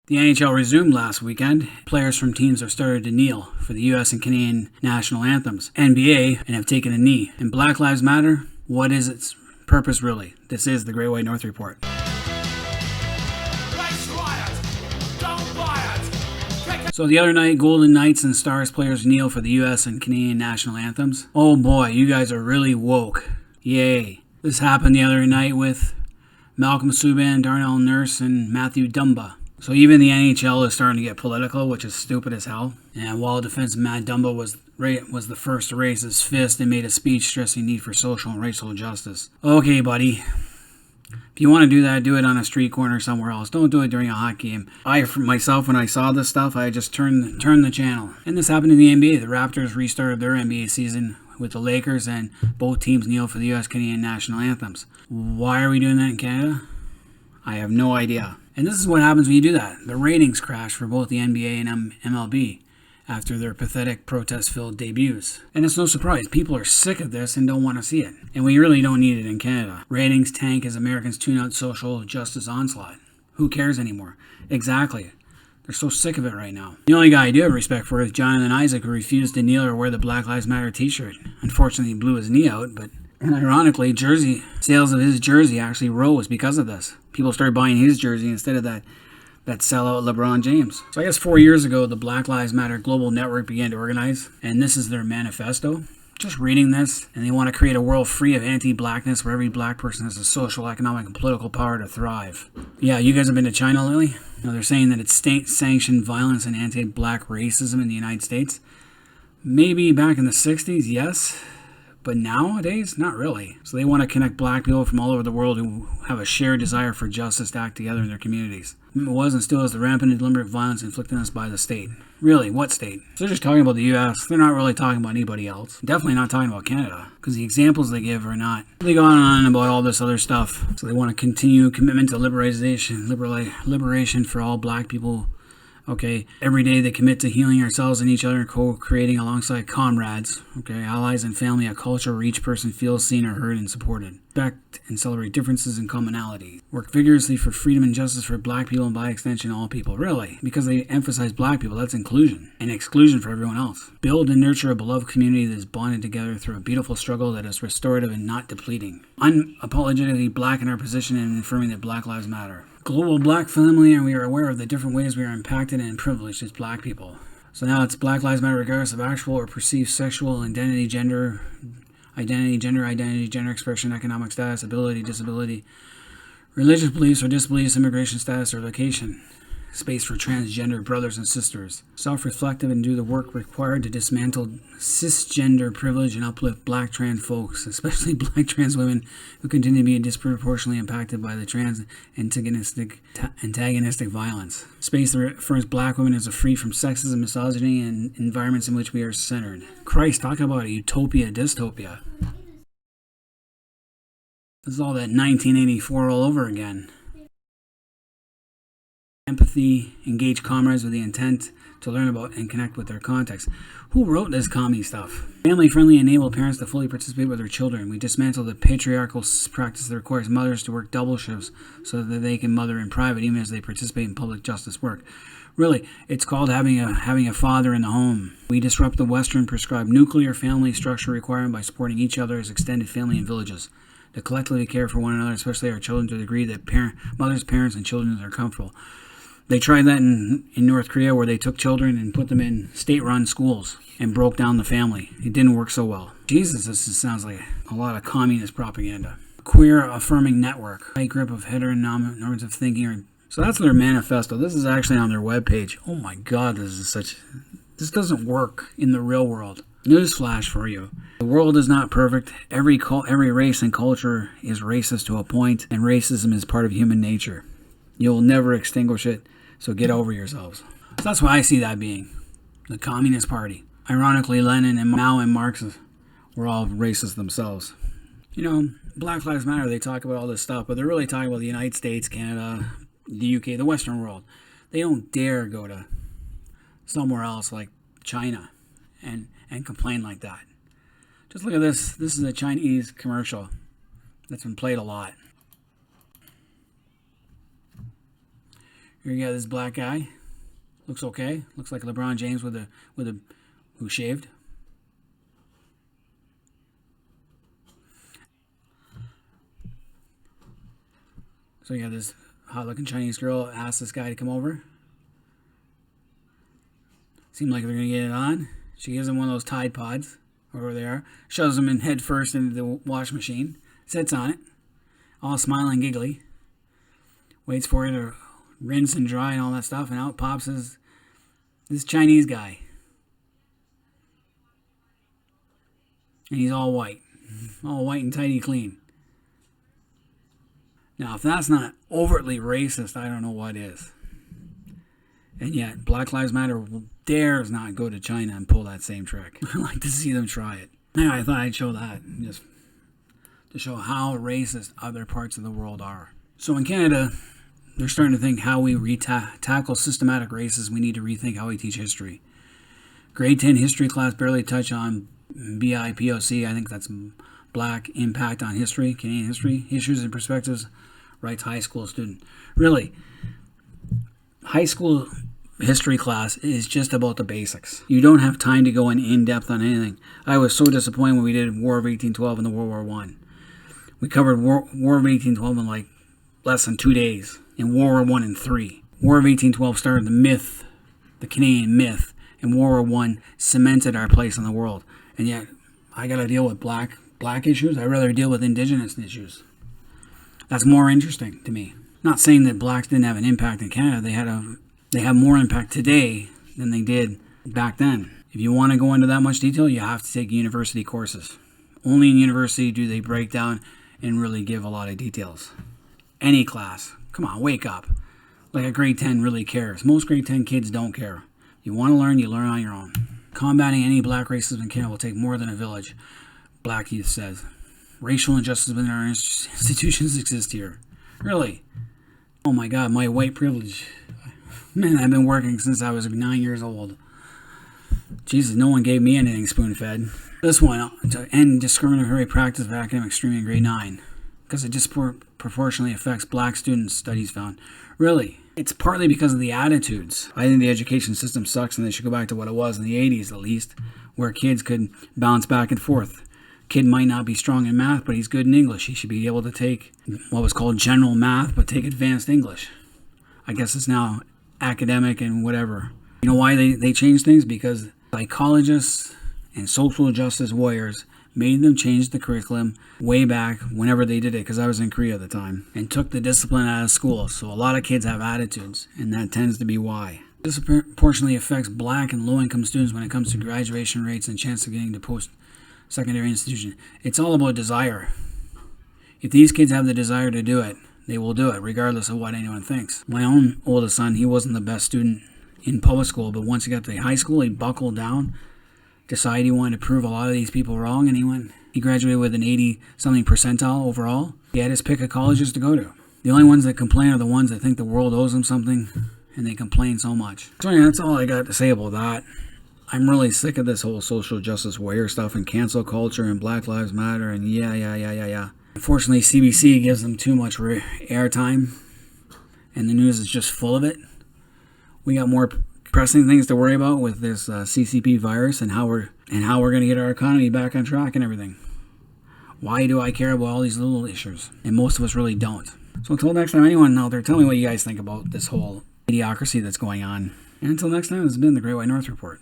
The NHL resumed last weekend. Players from teams have started to kneel for the U.S. and Canadian national anthems, NBA, and have taken a knee. And Black Lives Matter? What is its purpose really? This is the Great White North Report. So the other night, Golden Knights and Stars players kneel for the U.S. and Canadian national anthems. Oh boy, you guys are really woke. Yay. This happened the other night with Malcolm Subban, Darnell Nurse, and Matthew Dumba. So even the NHL is starting to get political, which is stupid as hell. And while defenseman Matt Dumba was the first to raise his fist and made a speech stressing need for social and racial justice. Okay, buddy. If you want to do that, do it on a street corner somewhere else. Don't do it during a hot game. For myself, when I saw this stuff, I just turned the channel. And this happened in the NBA. The Raptors restarted their NBA season with the Lakers, and both teams kneel for the U.S. Canadian national anthems. Why are we doing that in Canada? I have no idea. And this is what happens when you do that. The ratings crash for both the NBA and MLB after their pathetic protest-filled debuts. And it's no surprise. People are sick of this and don't want to see it. And we really don't need it in Canada. Ratings tank as Americans tune out social justice onslaught. Who cares anymore? Exactly. They're so sick of it right now. The only guy I do have respect for is Jonathan Isaac, who refused to kneel or wear the Black Lives Matter t-shirt. Unfortunately, he blew his knee out, but... And ironically, sales of his jersey actually rose because of this. People started buying his jersey instead of that sellout LeBron James. So I guess 4 years ago, the Black Lives Matter Global Network began to organize, and this is their manifesto. Just reading this, and they want to create a world free of anti-blackness where every black person has the social, economic, and political power to thrive. Yeah, you guys have been to China lately? They're saying that it's state-sanctioned violence and anti-black racism in the United States. Maybe back in the 60s, yes. But nowadays, not really. So they want to connect black people from all over the world who have a shared desire for justice to act together in their communities. It was and still is the rampant and deliberate violence inflicted on us by the state. Really, what state? So they're just talking about the U.S. They're not really talking about anybody else. Definitely not talking about Canada, because the examples they give are not. They go on and on about all this other stuff. So they want to continue commitment to liberation for all black people. Okay, every day they commit to healing ourselves and each other and co-creating alongside comrades, okay, allies and family, a culture where each person feels seen or heard and supported. Respect and celebrate differences and commonality. Work vigorously for freedom and justice for black people and by extension all people. Really, because they emphasize black people, that's inclusion and exclusion for everyone else. Build and nurture a beloved community that is bonded together through a beautiful struggle that is restorative and not depleting. Unapologetically black in our position and affirming that Black Lives Matter. Global black family, and we are aware of the different ways we are impacted and privileged as black people. So now it's Black Lives Matter regardless of actual or perceived sexual identity, gender expression, economic status, ability, disability, religious beliefs or disbeliefs, immigration status or location. Space for transgender brothers and sisters. Self-reflective and do the work required to dismantle cisgender privilege and uplift black trans folks, especially black trans women who continue to be disproportionately impacted by the trans antagonistic violence. Space that affirms black women as a free from sexism, misogyny, and environments in which we are centered. Christ, talk about a utopia-dystopia. This is all that 1984 all over again. Empathy, engage comrades with the intent to learn about and connect with their context. Who wrote this commie stuff? Family-friendly enable parents to fully participate with their children. We dismantle the patriarchal practice that requires mothers to work double shifts so that they can mother in private even as they participate in public justice work. Really, it's called having a father in the home. We disrupt the Western prescribed nuclear family structure requirement by supporting each other as extended family and villages. To collectively care for one another, especially our children, to the degree that mothers, parents, and children are comfortable. They tried that in North Korea where they took children and put them in state-run schools and broke down the family. It didn't work so well. Jesus, this sounds like a lot of communist propaganda. Queer affirming network. Tight grip of heteronormative thinking. So that's their manifesto. This is actually on their webpage. Oh my God, this doesn't work in the real world. Newsflash for you. The world is not perfect. Every race and culture is racist to a point, and racism is part of human nature. You'll never extinguish it. So get over yourselves. So that's why I see that being the Communist Party. Ironically, Lenin and Mao and Marx were all racist themselves. Black Lives Matter, they talk about all this stuff, but they're really talking about the United States, Canada, the UK, the Western world. They don't dare go to somewhere else like China and complain like that. Just look at this. This is a Chinese commercial that's been played a lot. Here you got this black guy. Looks okay. Looks like LeBron James who shaved. So you have this hot-looking Chinese girl asks this guy to come over. Seemed like they're gonna get it on. She gives him one of those Tide Pods, wherever they are. Shoves him in head first into the wash machine. Sits on it, all smiling and giggly. Waits for it to rinse and dry and all that stuff, and out pops this Chinese guy. And he's all white and tidy clean. Now, if that's not overtly racist, I don't know what is. And yet, Black Lives Matter dares not go to China and pull that same trick. I'd like to see them try it. Anyway, I thought I'd show that, just to show how racist other parts of the world are. So in Canada, they're starting to think how we tackle systematic racism. We need to rethink how we teach history. Grade 10 history class barely touch on BIPOC. I think that's Black Impact on History, Canadian History, Issues and Perspectives, writes high school student. Really, high school history class is just about the basics. You don't have time to go in depth on anything. I was so disappointed when we did War of 1812 and the World War I. We covered War of 1812 in like less than 2 days, and World War I in 3. War of 1812 started the myth, the Canadian myth, and World War I cemented our place in the world. And yet, I got to deal with black issues. I'd rather deal with indigenous issues. That's more interesting to me. Not saying that blacks didn't have an impact in Canada. They have more impact today than they did back then. If you want to go into that much detail, you have to take university courses. Only in university do they break down and really give a lot of details. Any class, come on, wake up. Like a grade 10 really cares. Most grade 10 kids don't care. You want to learn, you learn on your own. Combating any black racism in Canada will take more than a village, Black Youth says. Racial injustice within our institutions exist here. Really? Oh my God, my white privilege. Man, I've been working since I was 9 years old. Jesus, no one gave me anything spoon-fed. This one, to end discriminatory practice of academic streaming in grade 9. Because it disproportionately affects black students, studies found. Really? It's partly because of the attitudes. I think the education system sucks and they should go back to what it was in the 80s at least, where kids could bounce back and forth. Kid might not be strong in math, but he's good in English. He should be able to take what was called general math, but take advanced English. I guess it's now academic and whatever. You know why they changed things? Because psychologists and social justice warriors made them change the curriculum way back whenever they did it, because I was in Korea at the time, and took the discipline out of school. So a lot of kids have attitudes, and that tends to be why. This disproportionately affects black and low-income students when it comes to graduation rates and chance of getting to post-secondary institution. It's all about desire. If these kids have the desire to do it, they will do it, regardless of what anyone thinks. My own oldest son, he wasn't the best student in public school, but once he got to high school, he buckled down, decided he wanted to prove a lot of these people wrong, and he graduated with an 80-something percentile overall. He had his pick of colleges to go to. The only ones that complain are the ones that think the world owes them something, and they complain so much. So yeah, that's all I got to say about that. I'm really sick of this whole social justice warrior stuff and cancel culture and Black Lives Matter and yeah. Unfortunately, CBC gives them too much airtime, and the news is just full of it. We got more pressing things to worry about with this CCP virus and how we're going to get our economy back on track and everything. Why do I care about all these little issues? And most of us really don't. So until next time, anyone out there, tell me what you guys think about this whole idiocracy that's going on. And until next time, this has been the Great White North Report.